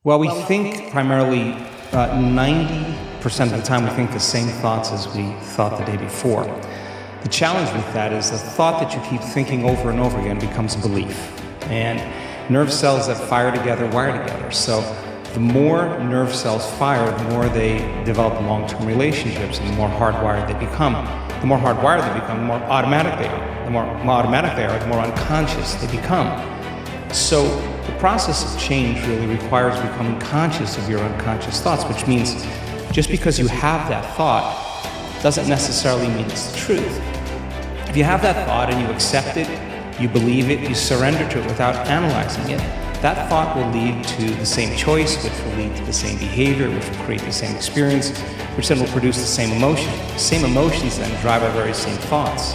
Well, we think primarily 90% of the time we think the same thoughts as we thought the day before. The challenge with that is the thought that you keep thinking over and over again becomes a belief. And nerve cells that fire together wire together. So the more nerve cells fire, the more they develop long-term relationships, and the more hardwired they become. The more hardwired they become, the more automatic they are. The more automatic they are, the more unconscious they become. So the process of change really requires becoming conscious of your unconscious thoughts, which means just because you have that thought doesn't necessarily mean it's the truth. If you have that thought and you accept it, you believe it, you surrender to it without analyzing it, that thought will lead to the same choice, which will lead to the same behavior, which will create the same experience, which then will produce the same emotion. The same emotions then drive our very same thoughts.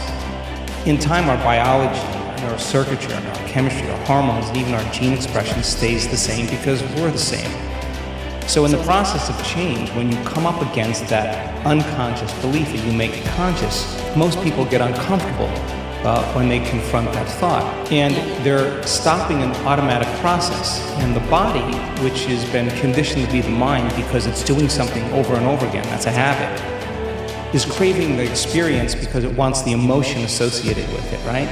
In time, our biology, our circuitry, our chemistry, our hormones, and even our gene expression stays the same because we're the same. So in the process of change, when you come up against that unconscious belief that you make it conscious, most people get uncomfortable when they confront that thought. And they're stopping an automatic process. And the body, which has been conditioned to be the mind because it's doing something over and over again, that's a habit, is craving the experience because it wants the emotion associated with it, right?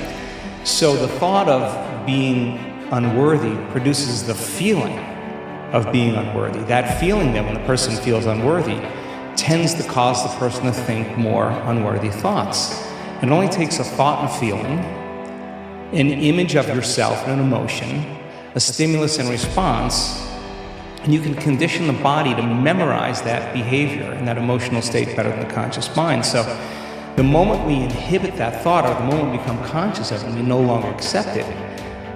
So the thought of being unworthy produces the feeling of being unworthy. That feeling then, when the person feels unworthy, tends to cause the person to think more unworthy thoughts. And it only takes a thought and a feeling, an image of yourself and an emotion, a stimulus and response, and you can condition the body to memorize that behavior and that emotional state better than the conscious mind. So the moment we inhibit that thought, or the moment we become conscious of it and we no longer accept it,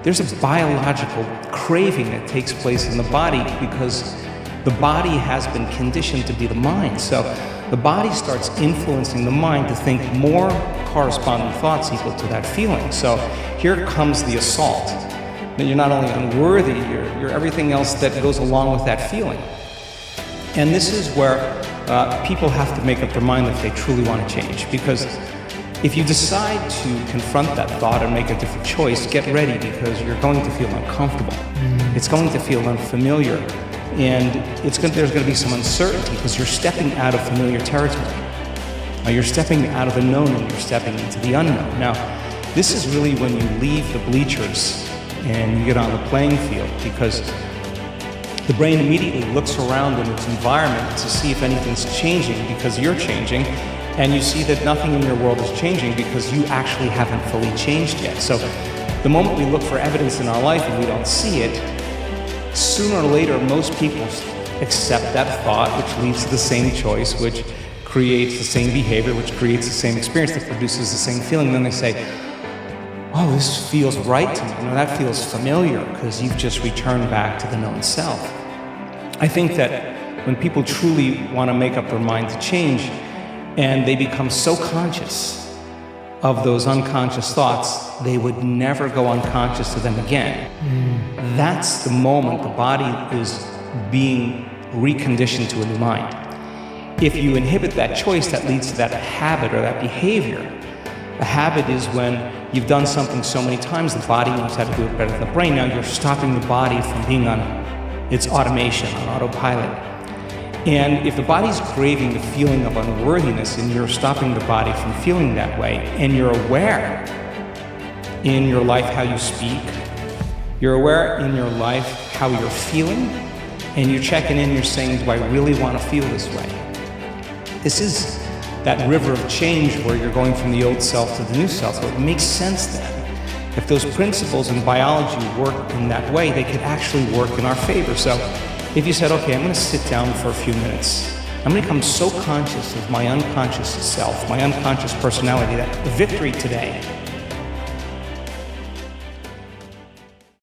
there's a biological craving that takes place in the body because the body has been conditioned to be the mind. So the body starts influencing the mind to think more corresponding thoughts equal to that feeling. So here comes the assault. That you're not only unworthy, you're everything else that goes along with that feeling. And this is where people have to make up their mind if they truly want to change. Because if you decide to confront that thought and make a different choice, get ready, because you're going to feel uncomfortable. It's going to feel unfamiliar. And there's going to be some uncertainty because you're stepping out of familiar territory. You're stepping out of the known and you're stepping into the unknown. Now, this is really when you leave the bleachers and you get on the playing field, because the brain immediately looks around in its environment to see if anything's changing because you're changing, and you see that nothing in your world is changing because you actually haven't fully changed yet. So the moment we look for evidence in our life and we don't see it, sooner or later most people accept that thought, which leads to the same choice, which creates the same behavior, which creates the same experience, that produces the same feeling. And then they say, oh, this feels right to me. You know, that feels familiar, because you've just returned back to the known self. I think that when people truly want to make up their mind to change, and they become so conscious of those unconscious thoughts, they would never go unconscious to them again. That's the moment the body is being reconditioned to a new mind. If you inhibit that choice, that leads to that habit or that behavior. A habit is when you've done something so many times, the body knows how to do it better than the brain. Now you're stopping the body from being on its automation, on autopilot. And if the body's craving the feeling of unworthiness and you're stopping the body from feeling that way, and you're aware in your life how you speak, you're aware in your life how you're feeling, and you're checking in, you're saying, do I really want to feel this way? This is that river of change where you're going from the old self to the new self. So it makes sense then. If those principles in biology work in that way, they could actually work in our favor. So if you said, okay, I'm going to sit down for a few minutes. I'm going to become so conscious of my unconscious self, my unconscious personality, that victory today